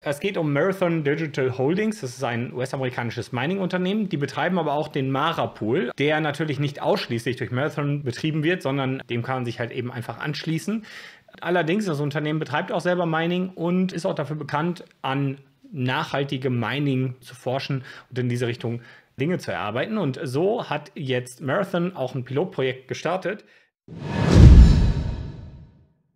Es geht um Marathon Digital Holdings. Das ist ein US-amerikanisches Mining-Unternehmen. Die betreiben aber auch den Mara-Pool, der natürlich nicht ausschließlich durch Marathon betrieben wird, sondern dem kann man sich halt eben einfach anschließen. Allerdings, das Unternehmen betreibt auch selber Mining und ist auch dafür bekannt, an nachhaltigem Mining zu forschen und in diese Richtung Dinge zu erarbeiten. Und so hat jetzt Marathon auch ein Pilotprojekt gestartet.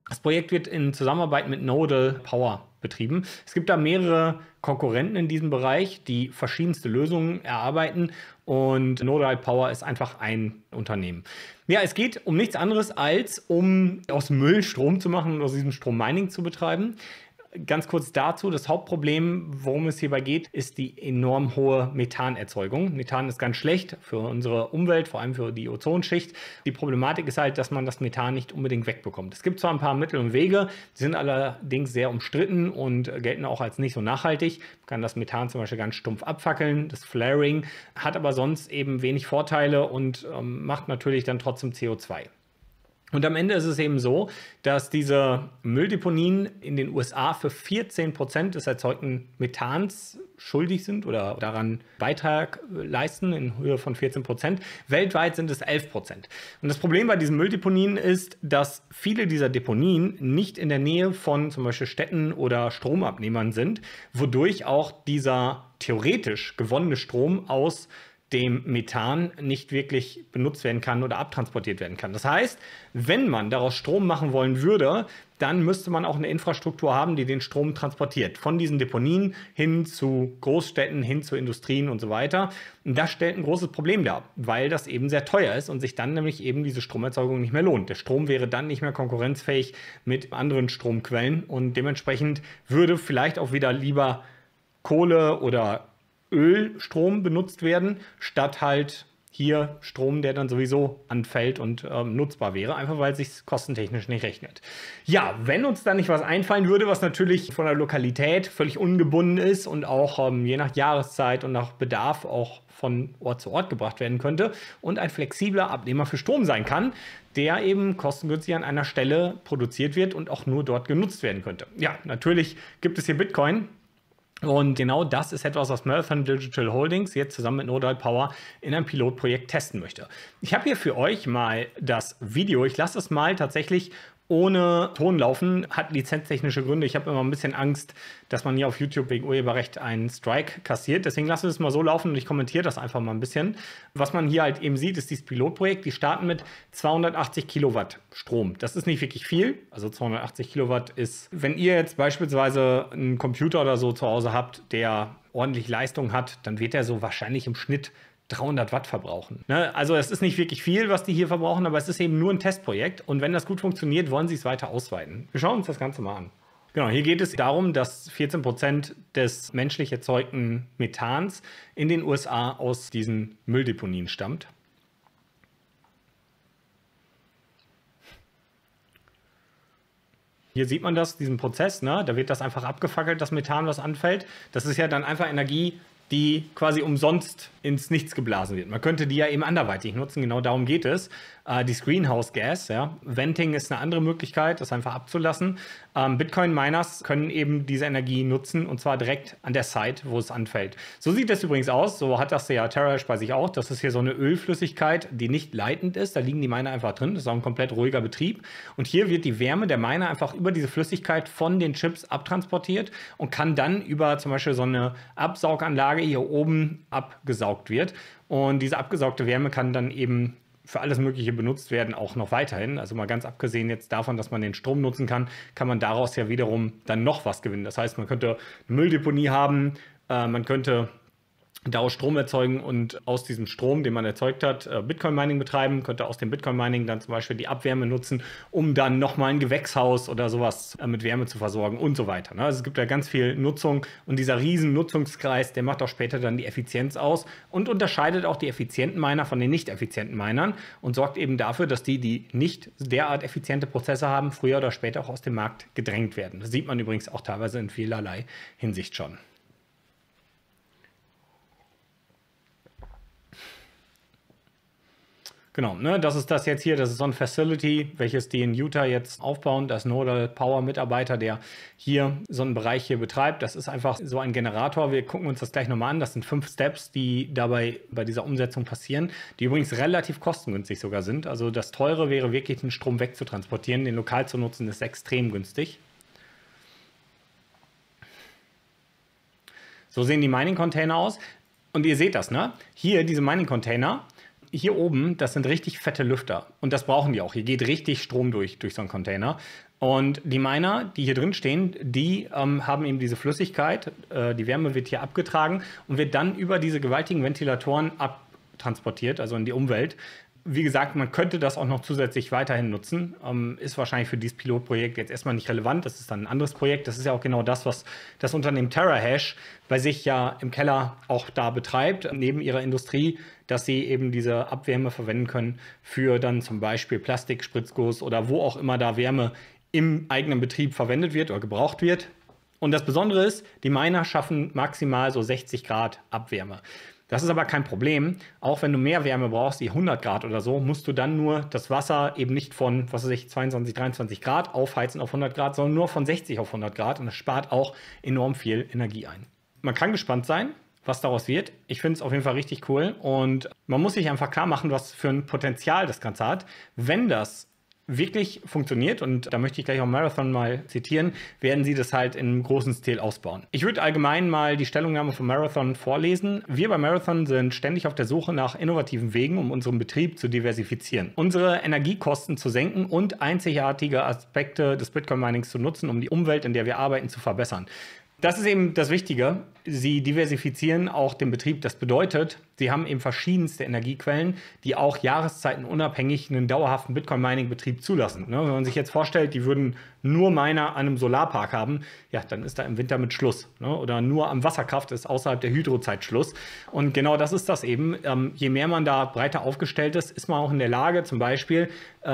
Das Projekt wird in Zusammenarbeit mit Nodal Power betrieben. Es gibt da mehrere Konkurrenten in diesem Bereich, die verschiedenste Lösungen erarbeiten, und Nodal Power ist einfach ein Unternehmen. Ja, es geht um nichts anderes, als um aus Müll Strom zu machen und aus diesem Strom Mining zu betreiben. Ganz kurz dazu, das Hauptproblem, worum es hierbei geht, ist die enorm hohe Methanerzeugung. Methan ist ganz schlecht für unsere Umwelt, vor allem für die Ozonschicht. Die Problematik ist halt, dass man das Methan nicht unbedingt wegbekommt. Es gibt zwar ein paar Mittel und Wege, die sind allerdings sehr umstritten und gelten auch als nicht so nachhaltig. Man kann das Methan zum Beispiel ganz stumpf abfackeln, das Flaring, hat aber sonst eben wenig Vorteile und macht natürlich dann trotzdem CO2. Und am Ende ist es eben so, dass diese Mülldeponien in den USA für 14% des erzeugten Methans schuldig sind oder daran Beitrag leisten in Höhe von 14%. Weltweit sind es 11%. Und das Problem bei diesen Mülldeponien ist, dass viele dieser Deponien nicht in der Nähe von zum Beispiel Städten oder Stromabnehmern sind, wodurch auch dieser theoretisch gewonnene Strom aus dem Methan nicht wirklich benutzt werden kann oder abtransportiert werden kann. Das heißt, wenn man daraus Strom machen wollen würde, dann müsste man auch eine Infrastruktur haben, die den Strom transportiert. Von diesen Deponien hin zu Großstädten, hin zu Industrien und so weiter. Und das stellt ein großes Problem dar, weil das eben sehr teuer ist und sich dann nämlich eben diese Stromerzeugung nicht mehr lohnt. Der Strom wäre dann nicht mehr konkurrenzfähig mit anderen Stromquellen und dementsprechend würde vielleicht auch wieder lieber Kohle oder Ölstrom benutzt werden, statt halt hier Strom, der dann sowieso anfällt und nutzbar wäre, einfach weil es sich kostentechnisch nicht rechnet. Ja, wenn uns da nicht was einfallen würde, was natürlich von der Lokalität völlig ungebunden ist und auch je nach Jahreszeit und nach Bedarf auch von Ort zu Ort gebracht werden könnte und ein flexibler Abnehmer für Strom sein kann, der eben kostengünstig an einer Stelle produziert wird und auch nur dort genutzt werden könnte. Ja, natürlich gibt es hier Bitcoin. Und genau das ist etwas, was Marathon Digital Holdings jetzt zusammen mit Nodal Power in einem Pilotprojekt testen möchte. Ich habe hier für euch mal das Video. Ich lasse es mal tatsächlich ohne Ton laufen, hat lizenztechnische Gründe. Ich habe immer ein bisschen Angst, dass man hier auf YouTube wegen Urheberrecht einen Strike kassiert. Deswegen lassen wir es mal so laufen und ich kommentiere das einfach mal ein bisschen. Was man hier halt eben sieht, ist dieses Pilotprojekt. Die starten mit 280 Kilowatt Strom. Das ist nicht wirklich viel. Also 280 Kilowatt ist, wenn ihr jetzt beispielsweise einen Computer oder so zu Hause habt, der ordentlich Leistung hat, dann wird er so wahrscheinlich im Schnitt 300 Watt verbrauchen. Ne? Also es ist nicht wirklich viel, was die hier verbrauchen, aber es ist eben nur ein Testprojekt. Und wenn das gut funktioniert, wollen sie es weiter ausweiten. Wir schauen uns das Ganze mal an. Genau, hier geht es darum, dass 14% des menschlich erzeugten Methans in den USA aus diesen Mülldeponien stammt. Hier sieht man das, diesen Prozess, ne? Da wird das einfach abgefackelt, das Methan, was anfällt. Das ist ja dann einfach Energie, die quasi umsonst ins Nichts geblasen wird. Man könnte die ja eben anderweitig nutzen, genau darum geht es. Die Greenhouse Gas, ja. Venting ist eine andere Möglichkeit, das einfach abzulassen. Bitcoin-Miners können eben diese Energie nutzen und zwar direkt an der Site, wo es anfällt. So sieht das übrigens aus, so hat das ja TerraHash bei sich auch. Das ist hier so eine Ölflüssigkeit, die nicht leitend ist, da liegen die Miner einfach drin, das ist auch ein komplett ruhiger Betrieb. Und hier wird die Wärme der Miner einfach über diese Flüssigkeit von den Chips abtransportiert und kann dann über zum Beispiel so eine Absauganlage hier oben abgesaugt wird. Und diese abgesaugte Wärme kann dann eben für alles Mögliche benutzt werden, auch noch weiterhin. Also mal ganz abgesehen jetzt davon, dass man den Strom nutzen kann, kann man daraus ja wiederum dann noch was gewinnen. Das heißt, man könnte eine Mülldeponie haben, man könnte daraus Strom erzeugen und aus diesem Strom, den man erzeugt hat, Bitcoin-Mining betreiben, könnte aus dem Bitcoin-Mining dann zum Beispiel die Abwärme nutzen, um dann nochmal ein Gewächshaus oder sowas mit Wärme zu versorgen und so weiter. Also es gibt ja ganz viel Nutzung und dieser riesen Nutzungskreis, der macht auch später dann die Effizienz aus und unterscheidet auch die effizienten Miner von den nicht effizienten Minern und sorgt eben dafür, dass die nicht derart effiziente Prozesse haben, früher oder später auch aus dem Markt gedrängt werden. Das sieht man übrigens auch teilweise in vielerlei Hinsicht schon. Genau, ne, das ist das jetzt hier, das ist so ein Facility, welches die in Utah jetzt aufbauen. Das Nodal Power Mitarbeiter, der hier so einen Bereich hier betreibt. Das ist einfach so ein Generator. Wir gucken uns das gleich nochmal an. Das sind 5 Steps, die dabei bei dieser Umsetzung passieren, die übrigens relativ kostengünstig sogar sind. Also das Teure wäre wirklich, den Strom wegzutransportieren. Den lokal zu nutzen ist extrem günstig. So sehen die Mining-Container aus. Und ihr seht das, ne? Hier diese Mining-Container. Hier oben, das sind richtig fette Lüfter und das brauchen die auch. Hier geht richtig Strom durch so einen Container. Und die Miner, die hier drin stehen, die haben eben diese Flüssigkeit, die Wärme wird hier abgetragen und wird dann über diese gewaltigen Ventilatoren abtransportiert, also in die Umwelt. Wie gesagt, man könnte das auch noch zusätzlich weiterhin nutzen. Ist wahrscheinlich für dieses Pilotprojekt jetzt erstmal nicht relevant. Das ist dann ein anderes Projekt. Das ist ja auch genau das, was das Unternehmen TerraHash bei sich ja im Keller auch da betreibt, neben ihrer Industrie, dass sie eben diese Abwärme verwenden können für dann zum Beispiel Plastikspritzguss oder wo auch immer da Wärme im eigenen Betrieb verwendet wird oder gebraucht wird. Und das Besondere ist, die Miner schaffen maximal so 60 Grad Abwärme. Das ist aber kein Problem. Auch wenn du mehr Wärme brauchst, die 100 Grad oder so, musst du dann nur das Wasser eben nicht von, 22, 23 Grad aufheizen auf 100 Grad, sondern nur von 60 auf 100 Grad. Und das spart auch enorm viel Energie ein. Man kann gespannt sein, was daraus wird. Ich finde es auf jeden Fall richtig cool. Und man muss sich einfach klar machen, was für ein Potenzial das Ganze hat. Wenn das wirklich funktioniert, und da möchte ich gleich auch Marathon mal zitieren, werden sie das halt in großen Stil ausbauen. Ich würde allgemein mal die Stellungnahme von Marathon vorlesen. Wir bei Marathon sind ständig auf der Suche nach innovativen Wegen, um unseren Betrieb zu diversifizieren, unsere Energiekosten zu senken und einzigartige Aspekte des Bitcoin-Minings zu nutzen, um die Umwelt, in der wir arbeiten, zu verbessern. Das ist eben das Wichtige. Sie diversifizieren auch den Betrieb. Das bedeutet, sie haben eben verschiedenste Energiequellen, die auch jahreszeitenunabhängig einen dauerhaften Bitcoin-Mining-Betrieb zulassen. Wenn man sich jetzt vorstellt, die würden nur Miner an einem Solarpark haben, ja, dann ist da im Winter mit Schluss. Oder nur am Wasserkraft ist außerhalb der Hydrozeit Schluss. Und genau das ist das eben. Je mehr man da breiter aufgestellt ist, ist man auch in der Lage, zum Beispiel,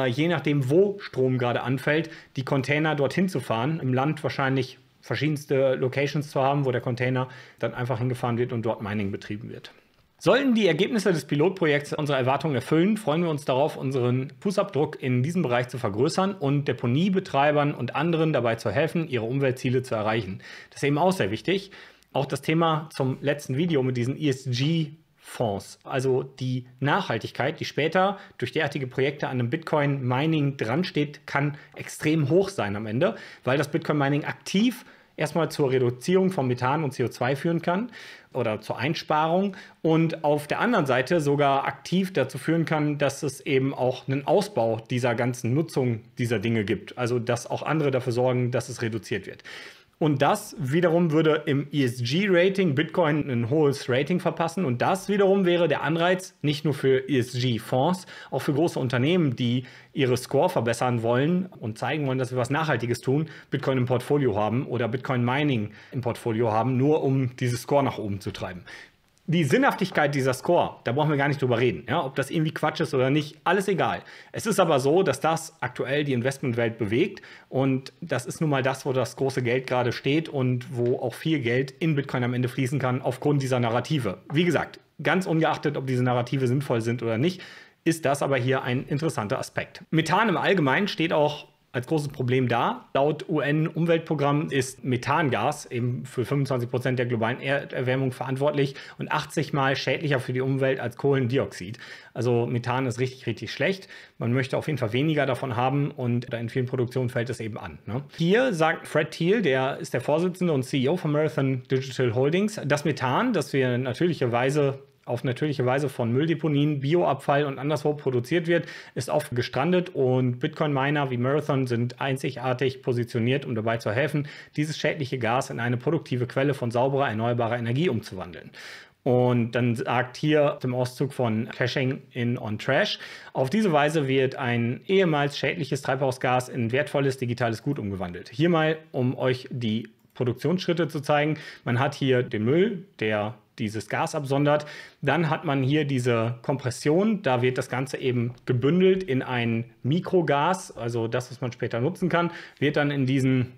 je nachdem, wo Strom gerade anfällt, die Container dorthin zu fahren. Im Land wahrscheinlich verschiedenste Locations zu haben, wo der Container dann einfach hingefahren wird und dort Mining betrieben wird. Sollten die Ergebnisse des Pilotprojekts unsere Erwartungen erfüllen, freuen wir uns darauf, unseren Fußabdruck in diesem Bereich zu vergrößern und Deponiebetreibern und anderen dabei zu helfen, ihre Umweltziele zu erreichen. Das ist eben auch sehr wichtig. Auch das Thema zum letzten Video mit diesen ESG-Fonds, also die Nachhaltigkeit, die später durch derartige Projekte an einem Bitcoin-Mining dran steht, kann extrem hoch sein am Ende, weil das Bitcoin-Mining aktiv erstmal zur Reduzierung von Methan und CO2 führen kann oder zur Einsparung und auf der anderen Seite sogar aktiv dazu führen kann, dass es eben auch einen Ausbau dieser ganzen Nutzung dieser Dinge gibt. Also dass auch andere dafür sorgen, dass es reduziert wird. Und das wiederum würde im ESG-Rating Bitcoin ein hohes Rating verpassen. Und das wiederum wäre der Anreiz nicht nur für ESG-Fonds, auch für große Unternehmen, die ihre Score verbessern wollen und zeigen wollen, dass wir was Nachhaltiges tun, Bitcoin im Portfolio haben oder Bitcoin-Mining im Portfolio haben, nur um dieses Score nach oben zu treiben. Die Sinnhaftigkeit dieser Score, da brauchen wir gar nicht drüber reden. Ja, ob das irgendwie Quatsch ist oder nicht, alles egal. Es ist aber so, dass das aktuell die Investmentwelt bewegt und das ist nun mal das, wo das große Geld gerade steht und wo auch viel Geld in Bitcoin am Ende fließen kann aufgrund dieser Narrative. Wie gesagt, ganz ungeachtet, ob diese Narrative sinnvoll sind oder nicht, ist das aber hier ein interessanter Aspekt. Methan im Allgemeinen steht auch als großes Problem da. Laut UN-Umweltprogramm ist Methangas eben für 25% der globalen Erderwärmung verantwortlich und 80 Mal schädlicher für die Umwelt als Kohlendioxid. Also Methan ist richtig, richtig schlecht. Man möchte auf jeden Fall weniger davon haben und in vielen Produktionen fällt es eben an. Hier sagt Fred Thiel, der ist der Vorsitzende und CEO von Marathon Digital Holdings, das Methan, das wir auf natürliche Weise von Mülldeponien, Bioabfall und anderswo produziert wird, ist oft gestrandet und Bitcoin-Miner wie Marathon sind einzigartig positioniert, um dabei zu helfen, dieses schädliche Gas in eine produktive Quelle von sauberer, erneuerbarer Energie umzuwandeln. Und dann sagt hier im Auszug von Caching in on Trash, auf diese Weise wird ein ehemals schädliches Treibhausgas in wertvolles digitales Gut umgewandelt. Hier mal, um euch die Produktionsschritte zu zeigen. Man hat hier den Müll, der dieses Gas absondert. Dann hat man hier diese Kompression. Da wird das Ganze eben gebündelt in ein Mikrogas, also das, was man später nutzen kann, wird dann in diesen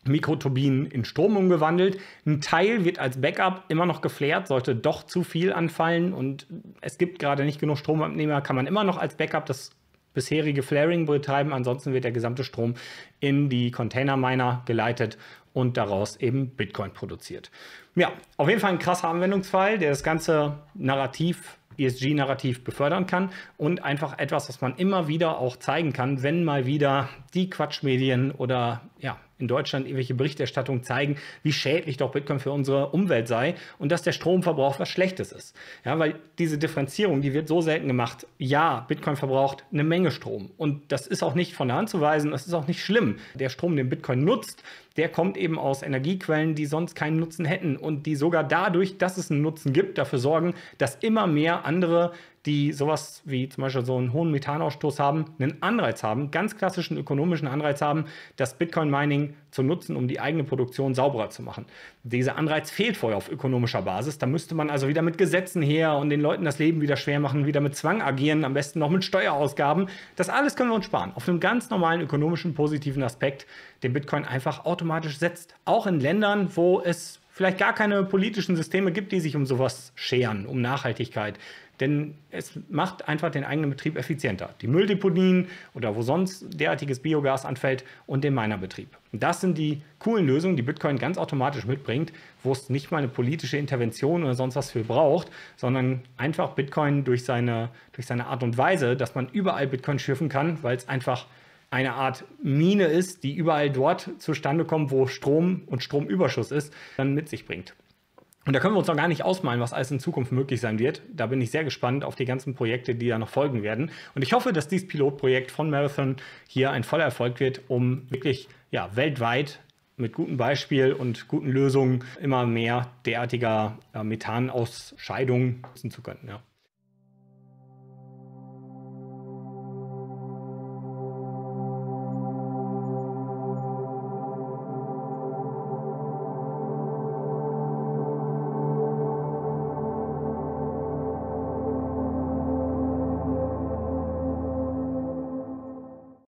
Mikroturbinen in Strom umgewandelt. Ein Teil wird als Backup immer noch geflared, sollte doch zu viel anfallen und es gibt gerade nicht genug Stromabnehmer, kann man immer noch als Backup das bisherige Flaring betreiben. Ansonsten wird der gesamte Strom in die Container-Miner geleitet und daraus eben Bitcoin produziert. Ja, auf jeden Fall ein krasser Anwendungsfall, der das ganze Narrativ, ESG-Narrativ befördern kann und einfach etwas, was man immer wieder auch zeigen kann, wenn mal wieder die Quatschmedien oder ja, in Deutschland irgendwelche Berichterstattungen zeigen, wie schädlich doch Bitcoin für unsere Umwelt sei und dass der Stromverbrauch was Schlechtes ist. Ja, weil diese Differenzierung, die wird so selten gemacht. Ja, Bitcoin verbraucht eine Menge Strom und das ist auch nicht von der Hand zu weisen, das ist auch nicht schlimm. Der Strom, den Bitcoin nutzt, der kommt eben aus Energiequellen, die sonst keinen Nutzen hätten und die sogar dadurch, dass es einen Nutzen gibt, dafür sorgen, dass immer mehr andere, die sowas wie zum Beispiel so einen hohen Methanausstoß haben, einen Anreiz haben, ganz klassischen ökonomischen Anreiz haben, das Bitcoin-Mining zu nutzen, um die eigene Produktion sauberer zu machen. Dieser Anreiz fehlt vorher auf ökonomischer Basis. Da müsste man also wieder mit Gesetzen her und den Leuten das Leben wieder schwer machen, wieder mit Zwang agieren, am besten noch mit Steuerausgaben. Das alles können wir uns sparen. Auf einem ganz normalen ökonomischen, positiven Aspekt, den Bitcoin einfach automatisch setzt. Auch in Ländern, wo es vielleicht gar keine politischen Systeme gibt, die sich um sowas scheren, um Nachhaltigkeit. Denn es macht einfach den eigenen Betrieb effizienter. Die Mülldeponien oder wo sonst derartiges Biogas anfällt und den Minerbetrieb. Und das sind die coolen Lösungen, die Bitcoin ganz automatisch mitbringt, wo es nicht mal eine politische Intervention oder sonst was für braucht, sondern einfach Bitcoin durch seine Art und Weise, dass man überall Bitcoin schürfen kann, weil es einfach eine Art Mine ist, die überall dort zustande kommt, wo Strom und Stromüberschuss ist, dann mit sich bringt. Und da können wir uns noch gar nicht ausmalen, was alles in Zukunft möglich sein wird. Da bin ich sehr gespannt auf die ganzen Projekte, die da noch folgen werden. Und ich hoffe, dass dieses Pilotprojekt von Marathon hier ein voller Erfolg wird, um wirklich ja, weltweit mit gutem Beispiel und guten Lösungen immer mehr derartiger Methanausscheidungen nutzen zu können. Ja.